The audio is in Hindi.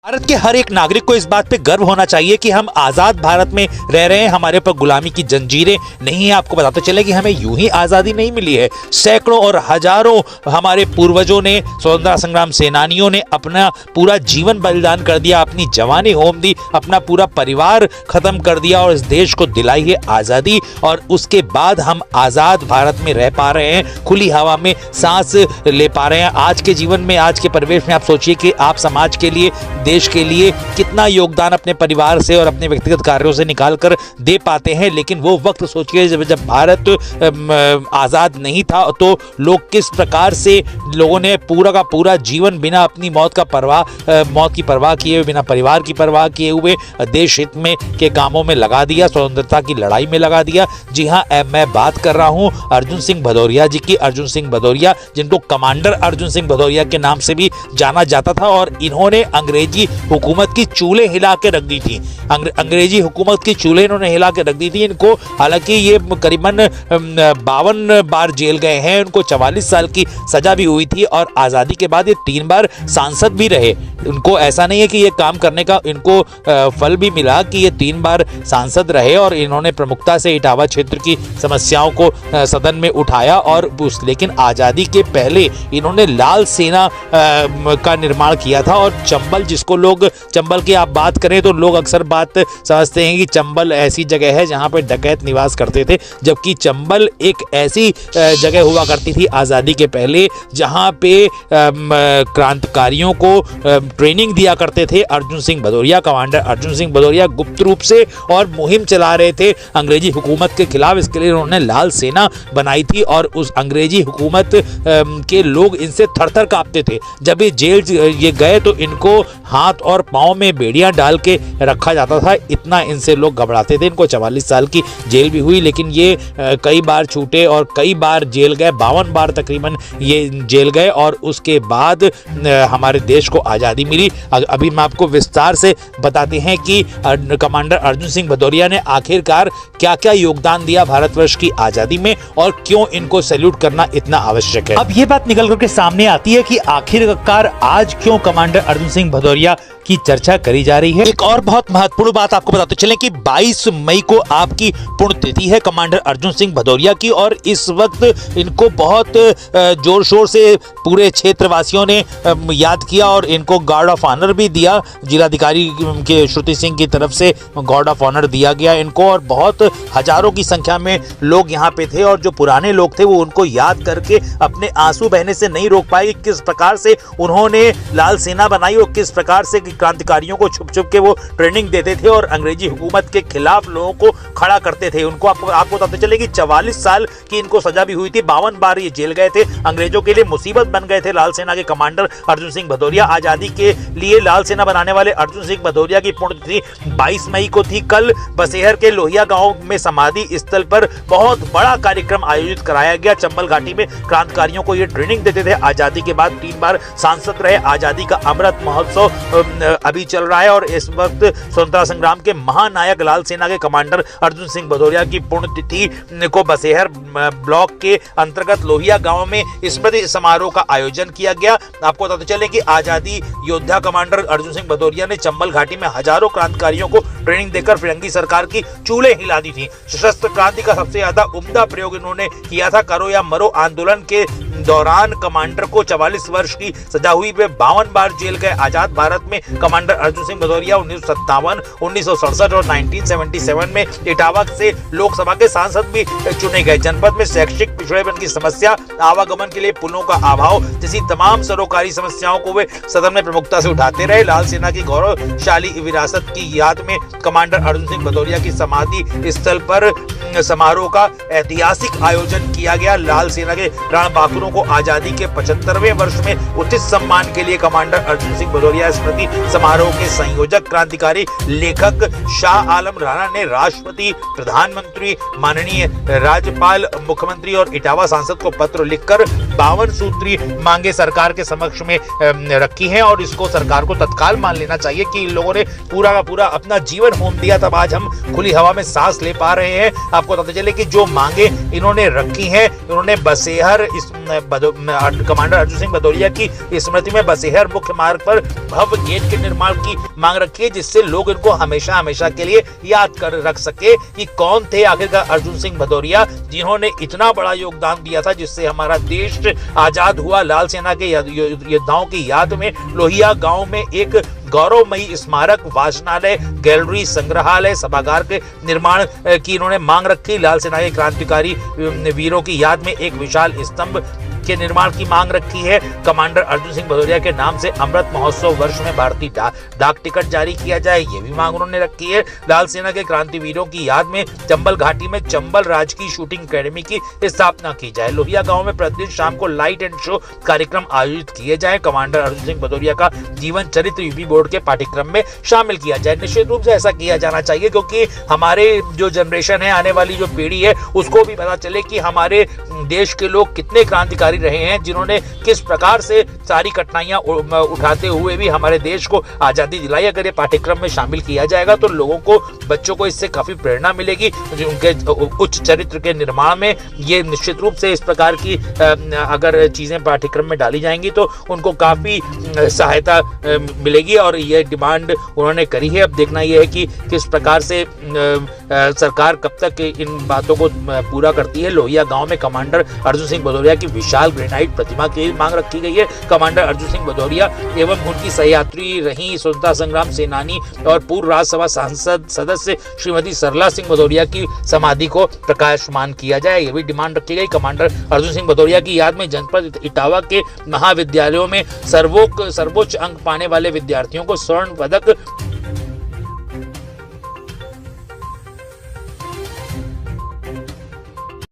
भारत के हर एक नागरिक को इस बात पे गर्व होना चाहिए कि हम आजाद भारत में रह रहे हैं। हमारे ऊपर गुलामी की जंजीरें नहीं है। आपको बताते चले कि हमें यूं ही आजादी नहीं मिली है। सैकड़ों और हजारों हमारे पूर्वजों ने, स्वतंत्रता संग्राम सेनानियों ने अपना पूरा जीवन बलिदान कर दिया, अपनी जवानी होम दी, अपना पूरा परिवार खत्म कर दिया और इस देश को दिलाई है आजादी। और उसके बाद हम आजाद भारत में रह पा रहे हैं, खुली हवा में सांस ले पा रहे हैं। आज के जीवन में, आज के परिवेश में आप सोचिए कि आप समाज के लिए, देश के लिए कितना योगदान अपने परिवार से और अपने व्यक्तिगत कार्यों से निकाल कर दे पाते हैं। लेकिन वो वक्त सोचिए जब भारत आज़ाद नहीं था तो लोग किस प्रकार से लोगों ने पूरा का पूरा जीवन बिना अपनी मौत की परवाह किए हुए, बिना परिवार की परवाह किए हुए देश हित में के कामों में लगा दिया, स्वतंत्रता की लड़ाई में लगा दिया। जी हाँ, मैं बात कर रहा हूँ अर्जुन सिंह भदौरिया जी की। अर्जुन सिंह भदौरिया, जिनको कमांडर अर्जुन सिंह भदौरिया के नाम से भी जाना जाता था, और इन्होंने अंग्रेजी हुकूमत की चूल्हे हिला के रख दी थी। अंग्रेजी हुकूमत की चूल्हे इन्होंने हिला के रख दी थी। इनको हालांकि ये करीबन 52 बार जेल गए हैं। उनको 44 साल की सजा भी हुई थी और आज़ादी के बाद ये 3 बार सांसद भी रहे। उनको ऐसा नहीं है कि ये काम करने का इनको फल भी मिला कि ये 3 बार सांसद रहे और इन्होंने प्रमुखता से इटावा क्षेत्र की समस्याओं को सदन में उठाया। और लेकिन आज़ादी के पहले इन्होंने लाल सेना का निर्माण किया था। और चंबल, जिसको लोग, चंबल की आप बात करें तो लोग अक्सर बात समझते हैं कि चंबल ऐसी जगह है जहां पर डकैत निवास करते थे, जबकि चंबल एक ऐसी जगह हुआ करती थी आज़ादी के पहले जहां पे क्रांतिकारियों को ट्रेनिंग दिया करते थे अर्जुन सिंह भदौरिया। कमांडर अर्जुन सिंह भदौरिया गुप्त रूप से और मुहिम चला रहे थे अंग्रेजी हुकूमत के खिलाफ। इसके लिए उन्होंने लाल सेना बनाई थी और उस अंग्रेजी हुकूमत के लोग इनसे थर-थर कांपते थे। जब ये जेल ये गए तो इनको हाथ और पांव में बेड़ियां डाल के रखा जाता था, इतना इनसे लोग घबराते थे। इनको 44 साल की जेल भी हुई, लेकिन ये कई बार छूटे और कई बार जेल गए। 52 बार तकरीबन ये जेल गए और उसके बाद हमारे देश को आज़ादी मिली। अभी हम आपको विस्तार से बताते हैं कि कमांडर अर्जुन सिंह भदौरिया ने आखिरकार क्या क्या योगदान दिया भारतवर्ष की आज़ादी में और क्यों इनको सैल्यूट करना इतना आवश्यक है। अब ये बात निकल करके सामने आती है कि आखिरकार आज क्यों कमांडर अर्जुन सिंह भदौरिया की चर्चा करी जा रही है। एक और बहुत महत्वपूर्ण बात आपको बताते चलें कि 22 मई को आपकी पुण्यतिथि है कमांडर अर्जुन सिंह भदौरिया की, और इस वक्त इनको बहुत जोर शोर से पूरे क्षेत्रवासियों ने याद किया और इनको गार्ड ऑफ ऑनर भी दिया। जिलाधिकारी के श्रुति सिंह की तरफ से गार्ड ऑफ ऑनर दिया गया इनको, और बहुत हजारों की संख्या में लोग यहाँ पे थे। और जो पुराने लोग थे वो उनको याद करके अपने आंसू बहने से नहीं रोक पाए। किस प्रकार से उन्होंने लाल सेना बनाई और किस प्रकार से क्रांतिकारियों को छुप छुप के वो ट्रेनिंग देते थे और अंग्रेजी हुकूमत के खिलाफ लोगों को खड़ा करते थे। उनको आपको बताते चले कि 44 साल की इनको सजा भी हुई थी। 52 बार ये जेल गए थे। अंग्रेजों के लिए मुसीबत बन गए थे लाल सेना के कमांडर अर्जुन सिंह भदौरिया। आजादी के लिए लाल सेना बनाने वाले अर्जुन सिंह भदौरिया की पुण्यतिथि 22 मई को थी। कल बसेहर के लोहिया गांव में समाधि स्थल पर बहुत बड़ा कार्यक्रम आयोजित कराया गया। चंबल घाटी में क्रांतिकारियों को ये ट्रेनिंग देते थे। आजादी के बाद 3 बार सांसद रहे। आजादी का अमृत महोत्सव अभी चल रहा है और इस वक्त स्वतंत्रता संग्राम के महानायक लाल सेना के कमांडर अर्जुन सिंह भदौरिया की पुण्यतिथि को बसेहर ब्लॉक के अंतर्गत लोहिया गांव में स्मृति समारोह का आयोजन किया गया। आपको बताते चले कि आजादी योद्धा कमांडर अर्जुन सिंह भदौरिया ने चंबल घाटी में हजारों क्रांतिकारियों को ट्रेनिंग देकर फिरंगी सरकार की चूल्हे हिला दी थी। सशस्त्र क्रांति का सबसे ज्यादा उम्दा प्रयोग इन्होंने किया था। करो या मरो आंदोलन के दौरान कमांडर को 44 वर्ष की सजा हुई। वे 52 बार जेल गए। आजाद भारत में कमांडर अर्जुन सिंह भदौरिया 1957, 1967 और 1977 में इटावा से लोकसभा के सांसद भी चुने गए। जनपद में शैक्षिक पिछड़ेपन की समस्या, आवागमन के लिए पुलों का अभाव जैसी तमाम सरोकारी समस्याओं को वे सदन में प्रमुखता से उठाते रहे। लाल सेना की गौरवशाली विरासत की याद में कमांडर अर्जुन सिंह भदौरिया की समाधि स्थल पर समारोह का ऐतिहासिक आयोजन किया गया। लाल सेना के प्राण बहादुरों को आजादी के 75वें वर्ष में उचित सम्मान के लिए कमांडर अर्जुन सिंह भदौरिया स्मृति समारोह के संयोजक क्रांतिकारी लेखक शाह आलम राणा ने राष्ट्रपति, प्रधानमंत्री, माननीय राज्यपाल, मुख्यमंत्री और इटावा सांसद को पत्र लिखकर 52 सूत्री मांगे सरकार के समक्ष में रखी हैं। और इसको सरकार को तत्काल मान लेना चाहिए कि इन लोगों ने पूरा का पूरा अपना जीवन होम दिया, तब आज हम खुली हवा में सांस ले पा रहे हैं। आपको पता चले कि जो मांगे इन्होंने रखी हैं, इन्होंने बसेहर कमांडर अर्जुन सिंह भदौरिया की स्मृति में बसेहर मुख्य मार्ग पर भव्य गेट के निर्माण की मांग रखी है, जिससे लोग इनको हमेशा हमेशा के लिए याद कर रख सके कि कौन थे आखिरकार अर्जुन सिंह भदौरिया, जिन्होंने इतना बड़ा योगदान दिया था, जिससे हमारा देश आजाद हुआ। लाल सेना के योद्धाओं की याद में लोहिया गांव में एक गौरवमयी स्मारक, वाचनालय, गैलरी, संग्रहालय, सभागार के निर्माण की इन्होंने मांग रखी। लाल सेना के क्रांतिकारी वीरों की याद में एक विशाल स्तंभ के निर्माण की मांग रखी है। कमांडर अर्जुन सिंह भदौरिया के नाम से अमृत महोत्सव वर्ष में भारतीय डाक टिकट जारी किया जाए, ये भी मांग उन्होंने रखी है। लाल सेना के क्रांतिवीरों की याद में चंबल घाटी में चंबल राजकीय शूटिंग एकेडमी की स्थापना की जाए। लोहिया गांव में प्रतिदिन शाम को लाइट एंड शो कार्यक्रम आयोजित किए जाए। कमांडर अर्जुन सिंह भदौरिया का जीवन चरित्र यूपी बोर्ड के पाठ्यक्रम में शामिल किया जाए। निश्चित रूप से ऐसा किया जाना चाहिए, क्योंकि हमारे जो जनरेशन है, आने वाली जो पीढ़ी है, उसको भी पता चले कि हमारे देश के लोग कितने क्रांतिकारी रहे हैं, जिन्होंने किस प्रकार से सारी कठिनाइयां उठाते हुए भी हमारे देश को आजादी दिलाई। अगर ये पाठ्यक्रम में शामिल किया जाएगा तो लोगों को, बच्चों को इससे काफी प्रेरणा मिलेगी उनके उच्च चरित्र के निर्माण में। ये निश्चित रूप से इस प्रकार की अगर चीजें पाठ्यक्रम में डाली जाएंगी तो उनको काफी सहायता मिलेगी, और ये डिमांड उन्होंने करी है। अब देखना यह है कि किस प्रकार से सरकार कब तक इन बातों को पूरा करती है। लोहिया गांव में कमांडर अर्जुन सिंह भदौरिया की विशाल ग्रेनाइट प्रतिमा की मांग रखी गई है। कमांडर अर्जुन सिंह भदौरिया एवं उनकी सहयात्री रही स्वतंत्रता संग्राम सेनानी और पूर्व राज्यसभा सांसद सदस्य श्रीमती सरला सिंह भदौरिया की समाधि को प्रकाशमान किया जाए, ये भी डिमांड रखी गई। कमांडर अर्जुन सिंह भदौरिया की याद में जनपद इटावा के महाविद्यालयों में सर्वोच्च अंक पाने वाले विद्यार्थियों को स्वर्ण पदक